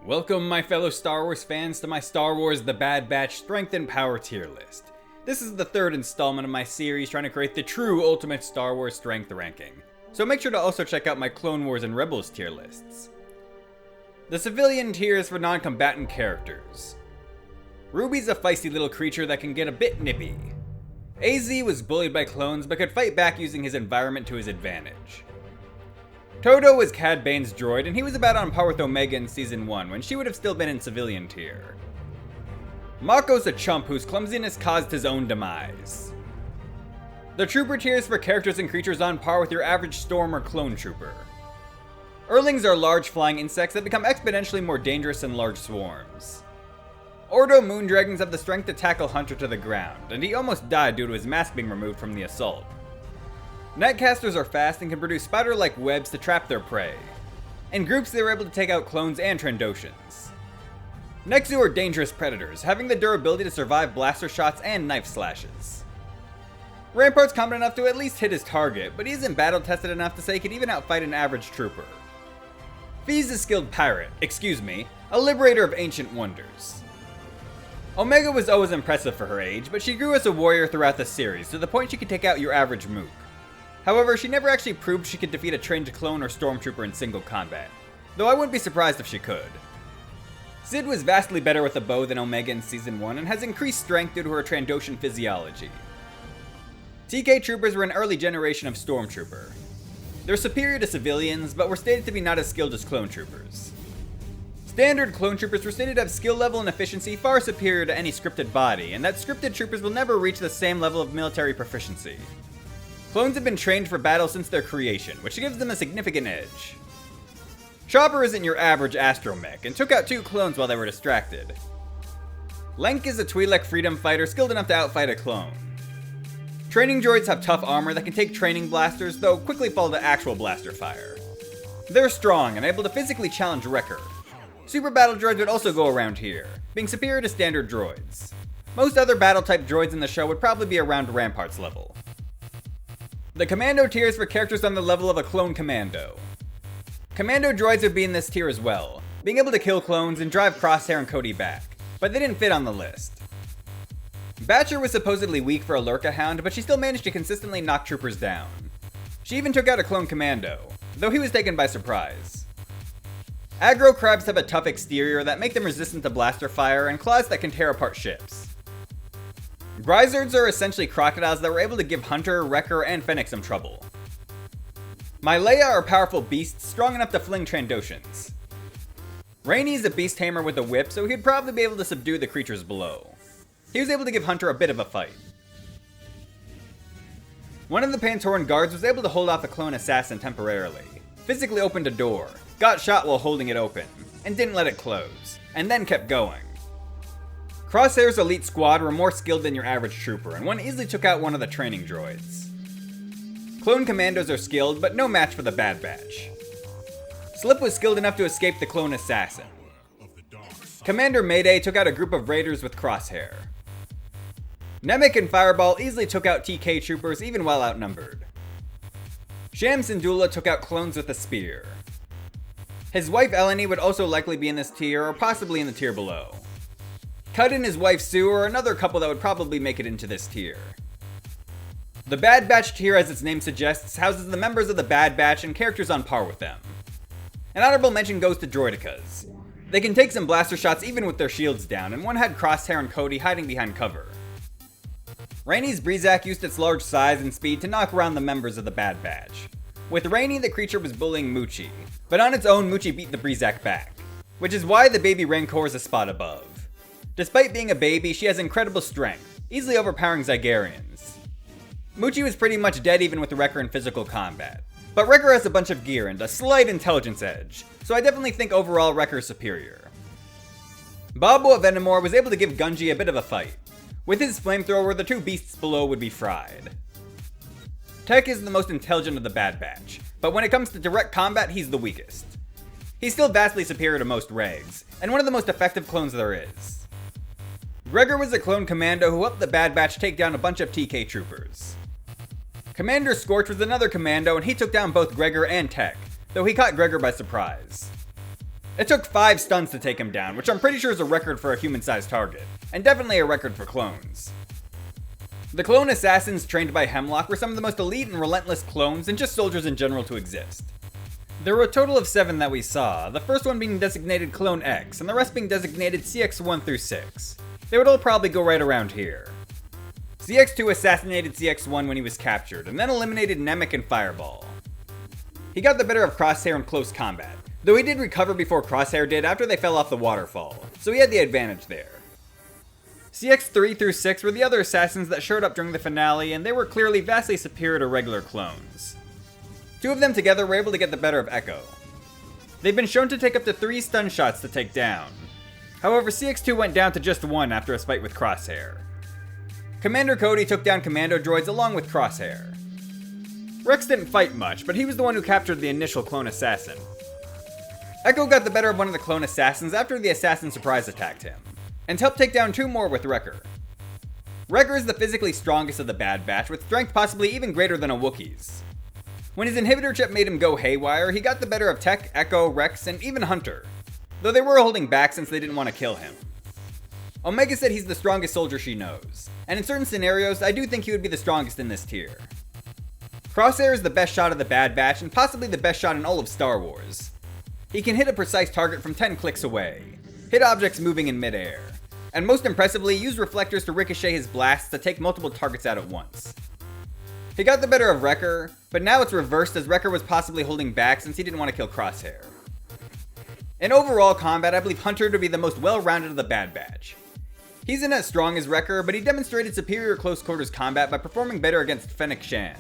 Welcome, my fellow Star Wars fans, to my Star Wars The Bad Batch Strength and Power tier list. This is the third installment of my series trying to create the true ultimate Star Wars strength ranking, so make sure to also check out my Clone Wars and Rebels tier lists. The civilian tier is for non-combatant characters. Ruby's a feisty little creature that can get a bit nippy. AZ was bullied by clones but could fight back using his environment to his advantage. Todo was Cad Bane's droid, and he was about on par with Omega in Season 1, when she would have still been in civilian tier. Mako's a chump whose clumsiness caused his own demise. The Trooper tier is for characters and creatures on par with your average Storm or Clone Trooper. Earlings are large flying insects that become exponentially more dangerous in large swarms. Ordo Moondragons have the strength to tackle Hunter to the ground, and he almost died due to his mask being removed from the assault. Netcasters are fast and can produce spider-like webs to trap their prey. In groups, they were able to take out clones and Trandoshans. Nexu are dangerous predators, having the durability to survive blaster shots and knife slashes. Rampart's competent enough to at least hit his target, but he isn't battle-tested enough to say he could even outfight an average trooper. Fee's a skilled pirate, a liberator of ancient wonders. Omega was always impressive for her age, but she grew as a warrior throughout the series, to the point she could take out your average mook. However, she never actually proved she could defeat a trained clone or stormtrooper in single combat, though I wouldn't be surprised if she could. Sid was vastly better with a bow than Omega in Season 1 and has increased strength due to her Trandoshan physiology. TK troopers were an early generation of stormtrooper. They're superior to civilians, but were stated to be not as skilled as clone troopers. Standard clone troopers were stated to have skill level and efficiency far superior to any scripted body, and that scripted troopers will never reach the same level of military proficiency. Clones have been trained for battle since their creation, which gives them a significant edge. Chopper isn't your average astromech, and took out 2 clones while they were distracted. Lenk is a Twi'lek freedom fighter skilled enough to outfight a clone. Training droids have tough armor that can take training blasters, though quickly fall to actual blaster fire. They're strong and able to physically challenge Wrecker. Super battle droids would also go around here, being superior to standard droids. Most other battle-type droids in the show would probably be around Rampart's level. The Commando tier is for characters on the level of a clone Commando. Commando droids would be in this tier as well, being able to kill clones and drive Crosshair and Cody back, but they didn't fit on the list. Batcher was supposedly weak for a Lurka Hound, but she still managed to consistently knock troopers down. She even took out a clone Commando, though he was taken by surprise. Aggro crabs have a tough exterior that make them resistant to blaster fire and claws that can tear apart ships. Gryzards are essentially crocodiles that were able to give Hunter, Wrecker, and Fennec some trouble. Mylea are powerful beasts strong enough to fling Trandoshans. Rainey is a beast tamer with a whip, so he'd probably be able to subdue the creatures below. He was able to give Hunter a bit of a fight. One of the Pantoran guards was able to hold off a clone assassin temporarily, physically opened a door, got shot while holding it open, and didn't let it close, and then kept going. Crosshair's elite squad were more skilled than your average trooper, and one easily took out one of the training droids. Clone Commandos are skilled, but no match for the Bad Batch. Slip was skilled enough to escape the clone assassin. Commander Mayday took out a group of raiders with Crosshair. Nemec and Fireball easily took out TK troopers even while outnumbered. Sham Syndulla took out clones with a spear. His wife Eleni would also likely be in this tier, or possibly in the tier below. Cud and his wife Sue are another couple that would probably make it into this tier. The Bad Batch tier, as its name suggests, houses the members of the Bad Batch and characters on par with them. An honorable mention goes to Droidekas. They can take some blaster shots even with their shields down, and one had Crosshair and Cody hiding behind cover. Rainey's Breezak used its large size and speed to knock around the members of the Bad Batch. With Rainey, the creature was bullying Moochie, but on its own, Moochie beat the Breezak back, which is why the baby Rancor is a spot above. Despite being a baby, she has incredible strength, easily overpowering Zygarians. Moochie was pretty much dead even with Wrecker in physical combat, but Wrecker has a bunch of gear and a slight intelligence edge, so I definitely think overall Wrecker is superior. Bobo of Venomore was able to give Gunji a bit of a fight. With his flamethrower, the 2 beasts below would be fried. Tech is the most intelligent of the Bad Batch, but when it comes to direct combat, he's the weakest. He's still vastly superior to most Regs, and one of the most effective clones there is. Gregor was a clone commando who helped the Bad Batch take down a bunch of TK troopers. Commander Scorch was another commando and he took down both Gregor and Tech, though he caught Gregor by surprise. It took 5 stuns to take him down, which I'm pretty sure is a record for a human-sized target, and definitely a record for clones. The clone assassins trained by Hemlock were some of the most elite and relentless clones and just soldiers in general to exist. There were a total of 7 that we saw, the first one being designated Clone X, and the rest being designated CX1 through 6. They would all probably go right around here. CX2 assassinated CX1 when he was captured, and then eliminated Nemec and Fireball. He got the better of Crosshair in close combat, though he did recover before Crosshair did after they fell off the waterfall, so he had the advantage there. CX3 through 6 were the other assassins that showed up during the finale, and they were clearly vastly superior to regular clones. 2 of them together were able to get the better of Echo. They've been shown to take up to 3 stun shots to take down. However, CX2 went down to just 1 after a fight with Crosshair. Commander Cody took down commando droids along with Crosshair. Rex didn't fight much, but he was the one who captured the initial clone assassin. Echo got the better of one of the clone assassins after the assassin surprise attacked him, and helped take down 2 more with Wrecker. Wrecker is the physically strongest of the Bad Batch, with strength possibly even greater than a Wookiee's. When his inhibitor chip made him go haywire, he got the better of Tech, Echo, Rex, and even Hunter, though they were holding back since they didn't want to kill him. Omega said he's the strongest soldier she knows, and in certain scenarios, I do think he would be the strongest in this tier. Crosshair is the best shot of the Bad Batch, and possibly the best shot in all of Star Wars. He can hit a precise target from 10 clicks away, hit objects moving in midair, and most impressively, use reflectors to ricochet his blasts to take multiple targets out at once. He got the better of Wrecker, but now it's reversed as Wrecker was possibly holding back since he didn't want to kill Crosshair. In overall combat, I believe Hunter to be the most well-rounded of the Bad Batch. He's not as strong as Wrecker, but he demonstrated superior close quarters combat by performing better against Fennec Shand.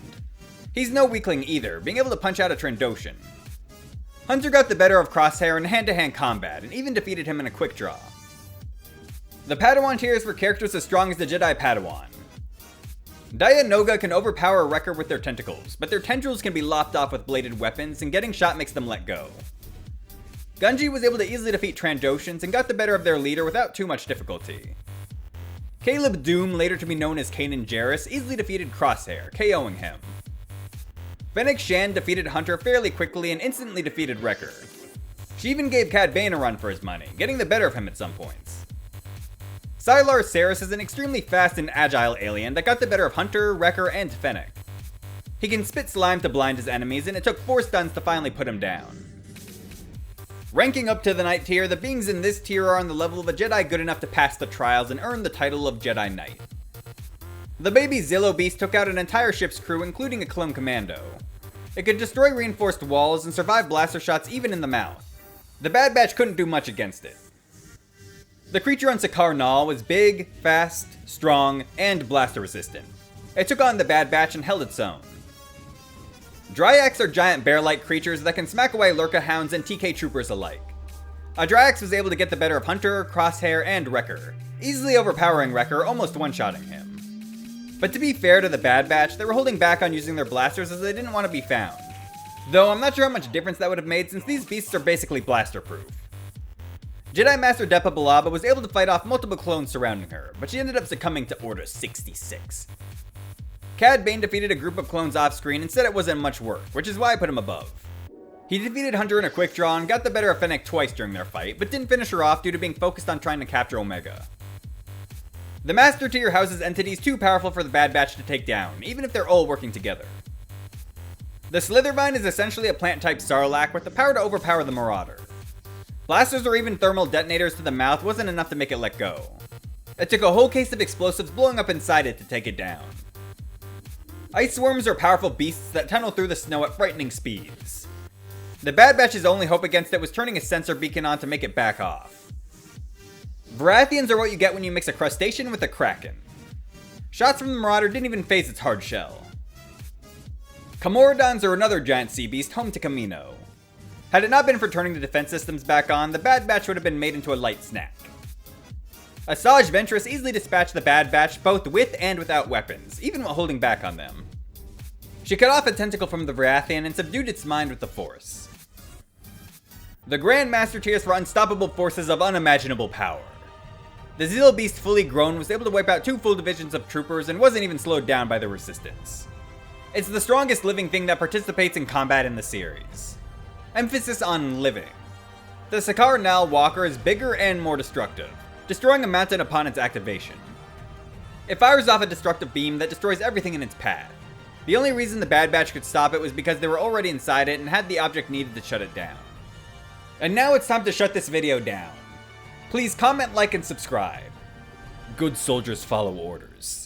He's no weakling either, being able to punch out a Trandoshan. Hunter got the better of Crosshair in hand-to-hand combat, and even defeated him in a quick draw. The Padawan tier is for characters as strong as the Jedi Padawan. Daya and Noga can overpower Wrecker with their tentacles, but their tendrils can be lopped off with bladed weapons, and getting shot makes them let go. Gunji was able to easily defeat Trandoshans and got the better of their leader without too much difficulty. Caleb Doom, later to be known as Kanan Jarrus, easily defeated Crosshair, KOing him. Fennec Shand defeated Hunter fairly quickly and instantly defeated Wrecker. She even gave Cad Bane a run for his money, getting the better of him at some points. Sylar Saris is an extremely fast and agile alien that got the better of Hunter, Wrecker, and Fennec. He can spit slime to blind his enemies, and it took 4 stuns to finally put him down. Ranking up to the Knight tier, the beings in this tier are on the level of a Jedi good enough to pass the trials and earn the title of Jedi Knight. The baby Zillo Beast took out an entire ship's crew, including a clone commando. It could destroy reinforced walls and survive blaster shots even in the mouth. The Bad Batch couldn't do much against it. The creature on Sakar Nal was big, fast, strong, and blaster resistant. It took on the Bad Batch and held its own. Dryaks are giant bear-like creatures that can smack away Lurka Hounds and TK Troopers alike. A Dryax was able to get the better of Hunter, Crosshair, and Wrecker, easily overpowering Wrecker, almost one-shotting him. But to be fair to the Bad Batch, they were holding back on using their blasters as they didn't want to be found. Though I'm not sure how much difference that would have made since these beasts are basically blaster-proof. Jedi Master Depa Billaba was able to fight off multiple clones surrounding her, but she ended up succumbing to Order 66. Cad Bane defeated a group of clones off-screen and said it wasn't much work, which is why I put him above. He defeated Hunter in a quick draw and got the better of Fennec twice during their fight, but didn't finish her off due to being focused on trying to capture Omega. The Master Tier houses entities too powerful for the Bad Batch to take down, even if they're all working together. The Slithervine is essentially a plant-type Sarlacc with the power to overpower the Marauder. Blasters or even thermal detonators to the mouth wasn't enough to make it let go. It took a whole case of explosives blowing up inside it to take it down. Ice Worms are powerful beasts that tunnel through the snow at frightening speeds. The Bad Batch's only hope against it was turning a sensor beacon on to make it back off. Varathians are what you get when you mix a crustacean with a kraken. Shots from the Marauder didn't even phase its hard shell. Comorodons are another giant sea beast home to Kamino. Had it not been for turning the defense systems back on, the Bad Batch would have been made into a light snack. Asajj Ventress easily dispatched the Bad Batch both with and without weapons, even while holding back on them. She cut off a tentacle from the Varathian and subdued its mind with the Force. The Grand Master tiers for unstoppable forces of unimaginable power. The Zillo Beast fully grown was able to wipe out 2 full divisions of troopers and wasn't even slowed down by the Resistance. It's the strongest living thing that participates in combat in the series. Emphasis on living. The Sakaar Nal Walker is bigger and more destructive, destroying a mountain upon its activation. It fires off a destructive beam that destroys everything in its path. The only reason the Bad Batch could stop it was because they were already inside it and had the object needed to shut it down. And now it's time to shut this video down. Please comment, like, and subscribe. Good soldiers follow orders.